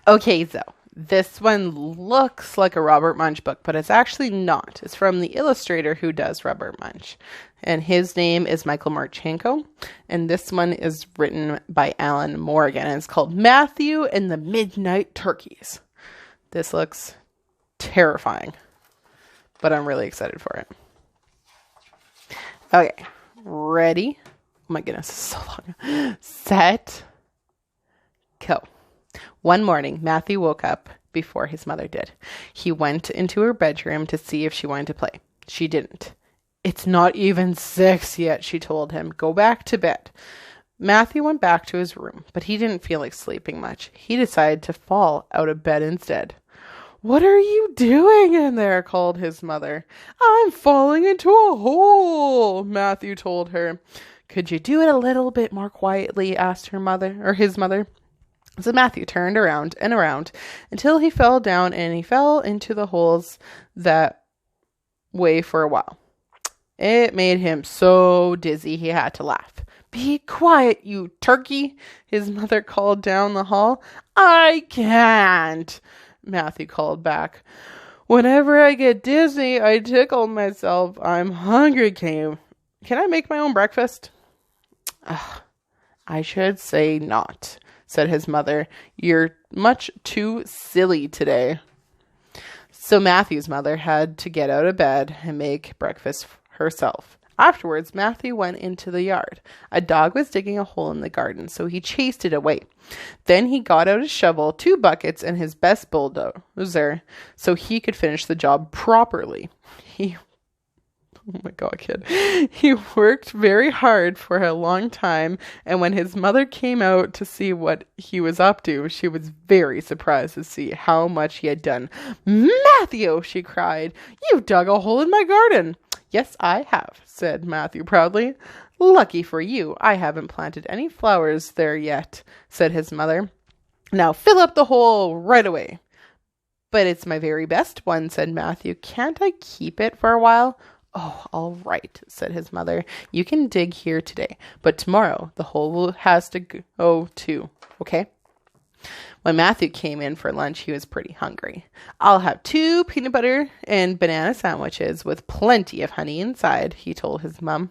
Okay, so this one looks like a Robert Munch book, but it's actually not. It's from the illustrator who does Robert Munch. And his name is Michael Martchenko. And this one is written by Alan Morgan. And it's called Matthew and the Midnight Turkeys. This looks terrifying, but I'm really excited for it. Okay, ready? Oh my goodness, it's so long. Set, go. One morning, Matthew woke up before his mother did. He went into her bedroom to see if she wanted to play. She didn't. It's not even 6 yet, she told him. Go back to bed. Matthew went back to his room, but he didn't feel like sleeping much. He decided to fall out of bed instead. What are you doing in there? Called his mother. I'm falling into a hole, Matthew told her. Could you do it a little bit more quietly? Asked her mother, or his mother. So Matthew turned around and around until he fell down, and he fell into the holes that way for a while. It made him so dizzy he had to laugh. Be quiet, you turkey, his mother called down the hall. I can't, Matthew called back. Whenever I get dizzy, I tickle myself. I'm hungry. Can I make my own breakfast? I should say not, said his mother. You're much too silly today. So Matthew's mother had to get out of bed and make breakfast herself. Afterwards, Matthew went into the yard. A dog was digging a hole in the garden, so he chased it away. Then he got out a shovel, 2 buckets, and his best bulldozer so he could finish the job properly. Oh my God, kid. He worked very hard for a long time, and when his mother came out to see what he was up to, she was very surprised to see how much he had done. Matthew, she cried, you've dug a hole in my garden. Yes, I have, said Matthew proudly. Lucky for you, I haven't planted any flowers there yet, said his mother. Now fill up the hole right away. But it's my very best one, said Matthew. Can't I keep it for a while? Oh, all right, said his mother. You can dig here today, but tomorrow the hole has to go too, okay? When Matthew came in for lunch, he was pretty hungry. I'll have 2 peanut butter and banana sandwiches with plenty of honey inside, he told his mom.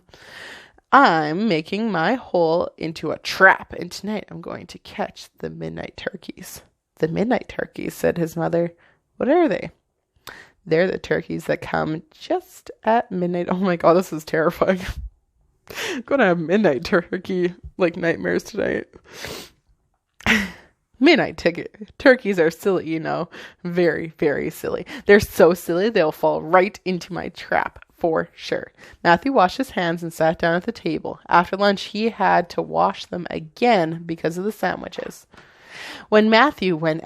I'm making my hole into a trap, and tonight I'm going to catch the midnight turkeys. The midnight turkeys, said his mother. What are they? They're the turkeys that come just at midnight. Oh my God, this is terrifying. I'm going to have midnight turkey nightmares tonight. Midnight turkeys are silly, you know. Very, very silly. They're so silly, they'll fall right into my trap, for sure. Matthew washed his hands and sat down at the table. After lunch, he had to wash them again because of the sandwiches. When Matthew went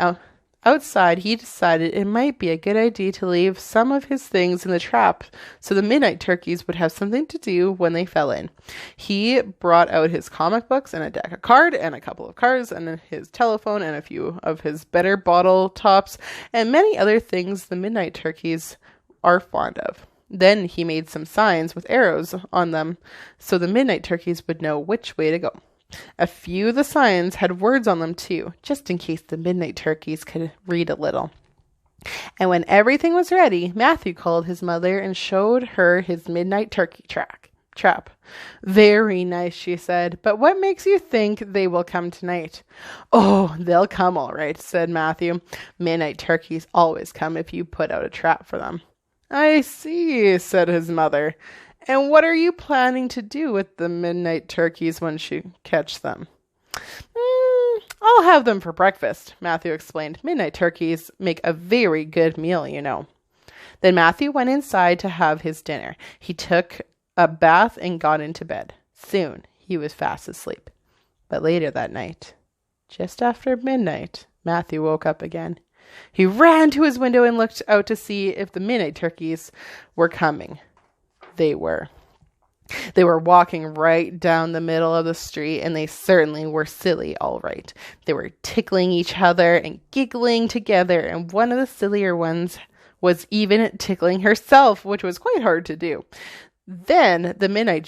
outside, he decided it might be a good idea to leave some of his things in the trap so the midnight turkeys would have something to do when they fell in. He brought out his comic books and a deck of cards and a couple of cards and his telephone and a few of his better bottle tops and many other things the midnight turkeys are fond of. Then he made some signs with arrows on them so the midnight turkeys would know which way to go. A few of the signs had words on them too, just in case the midnight turkeys could read a little. And when everything was ready, Matthew called his mother and showed her his midnight turkey trap. Very nice, she said, but what makes you think they will come tonight? Oh, they'll come all right, said Matthew. Midnight turkeys always come if you put out a trap for them. I see, said his mother. And what are you planning to do with the midnight turkeys once you catch them? I'll have them for breakfast, Matthew explained. Midnight turkeys make a very good meal, you know. Then Matthew went inside to have his dinner. He took a bath and got into bed. Soon he was fast asleep. But later that night, just after midnight, Matthew woke up again. He ran to his window and looked out to see if the midnight turkeys were coming. They were. They were walking right down the middle of the street, and they certainly were silly, all right. They were tickling each other and giggling together, and one of the sillier ones was even tickling herself, which was quite hard to do. Then the midnight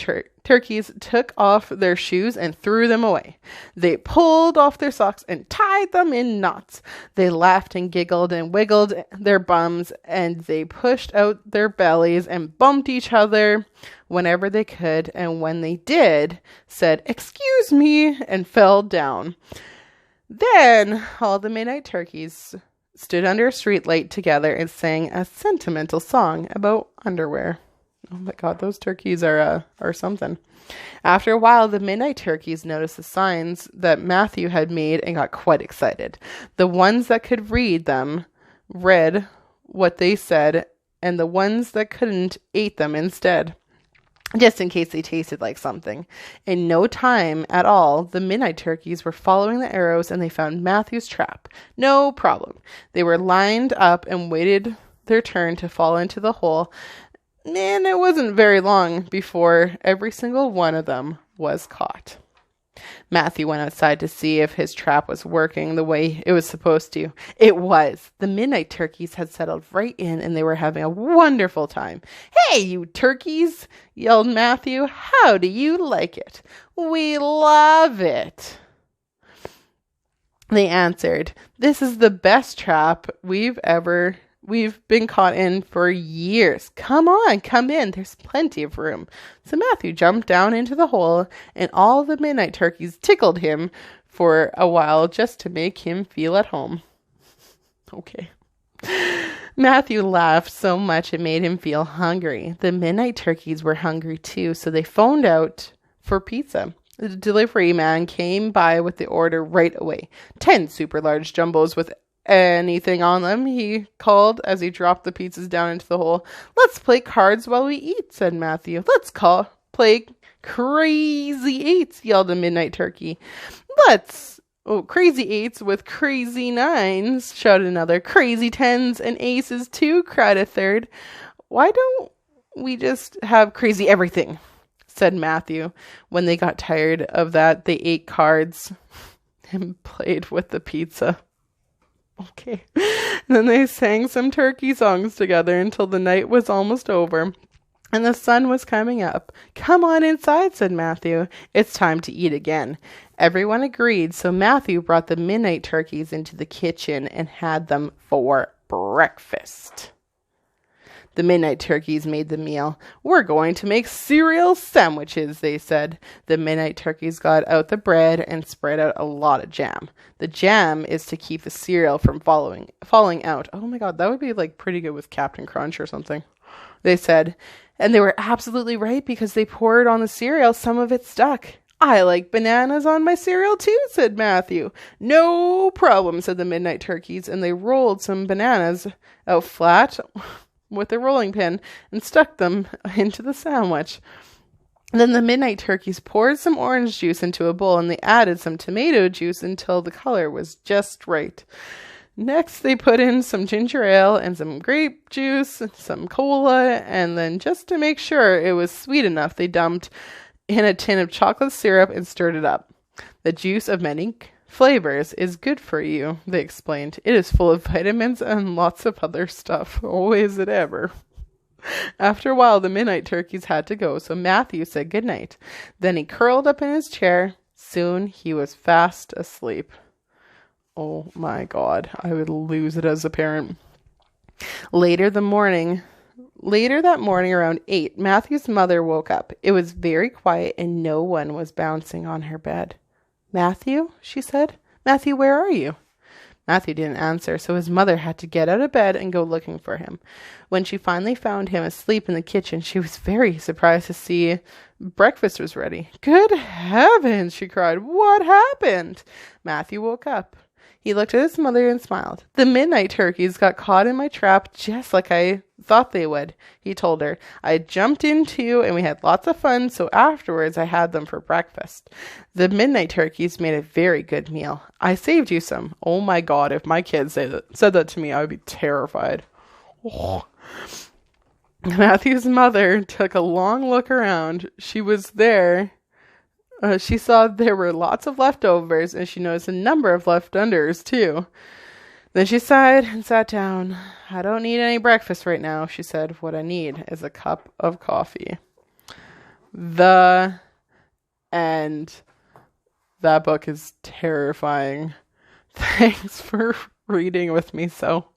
turkeys took off their shoes and threw them away. They pulled off their socks and tied them in knots. They laughed and giggled and wiggled their bums, and they pushed out their bellies and bumped each other whenever they could, and when they did, said, "Excuse me," and fell down. Then all the midnight turkeys stood under a streetlight together and sang a sentimental song about underwear. Oh my God, those turkeys are something. After a while, the midnight turkeys noticed the signs that Matthew had made and got quite excited. The ones that could read them read what they said, and the ones that couldn't ate them instead, just in case they tasted like something. In no time at all, the midnight turkeys were following the arrows, and they found Matthew's trap. No problem. They were lined up and waited their turn to fall into the hole. And it wasn't very long before every single one of them was caught. Matthew went outside to see if his trap was working the way it was supposed to. It was. The midnight turkeys had settled right in, and they were having a wonderful time. "Hey, you turkeys," yelled Matthew. "How do you like it?" "We love it," they answered. "This is the best trap we've been caught in for years. Come on, come in. There's plenty of room." So Matthew jumped down into the hole, and all the midnight turkeys tickled him for a while just to make him feel at home. Okay. Matthew laughed so much it made him feel hungry. The midnight turkeys were hungry too, so they phoned out for pizza. The delivery man came by with the order right away. 10 super large jumbos with anything on them, he called as he dropped the pizzas down into the hole. "Let's play cards while we eat," said Matthew. "Let's play crazy eights," yelled a midnight turkey. Crazy eights with crazy nines," shouted another. "Crazy tens and aces too," cried a third. "Why don't we just have crazy everything?" said Matthew. When they got tired of that, they ate cards and played with the pizza. Okay. Then they sang some turkey songs together until the night was almost over and the sun was coming up. "Come on inside," said Matthew. "It's time to eat again." Everyone agreed, so Matthew brought the midnight turkeys into the kitchen and had them for breakfast. The midnight turkeys made the meal. "We're going to make cereal sandwiches," they said. The midnight turkeys got out the bread and spread out a lot of jam. The jam is to keep the cereal from falling out. Oh my God, that would be like pretty good with Captain Crunch or something, they said. And they were absolutely right, because they poured on the cereal. Some of it stuck. "I like bananas on my cereal too," said Matthew. "No problem," said the midnight turkeys, and they rolled some bananas out flat with a rolling pin and stuck them into the sandwich. Then the midnight turkeys poured some orange juice into a bowl, and they added some tomato juice until the color was just right. Next, they put in some ginger ale and some grape juice and some cola, and then just to make sure it was sweet enough, they dumped in a tin of chocolate syrup and stirred it up. "The juice of many flavors is good for you," they explained. "It is full of vitamins and lots of other stuff." Oh, is it ever? After a while, the midnight turkeys had to go, so Matthew said goodnight. Then he curled up in his chair. Soon he was fast asleep. Oh my God, I would lose it as a parent. Later that morning around 8, Matthew's mother woke up. It was very quiet and no one was bouncing on her bed. "Matthew," she said. "Matthew, where are you?" Matthew didn't answer, so his mother had to get out of bed and go looking for him. When she finally found him asleep in the kitchen, she was very surprised to see breakfast was ready. "Good heavens," she cried. "What happened?" Matthew woke up. He looked at his mother and smiled. "The midnight turkeys got caught in my trap just like I thought they would," he told her. "I jumped in too, and we had lots of fun, so afterwards I had them for breakfast. The midnight turkeys made a very good meal. I saved you some." Oh my God, if my kids said that to me, I would be terrified. Oh. Matthew's mother took a long look around. She was there. She saw there were lots of leftovers, and she noticed a number of left-unders, too. Then she sighed and sat down. "I don't need any breakfast right now," she said. "What I need is a cup of coffee." The And that book is terrifying. Thanks for reading with me so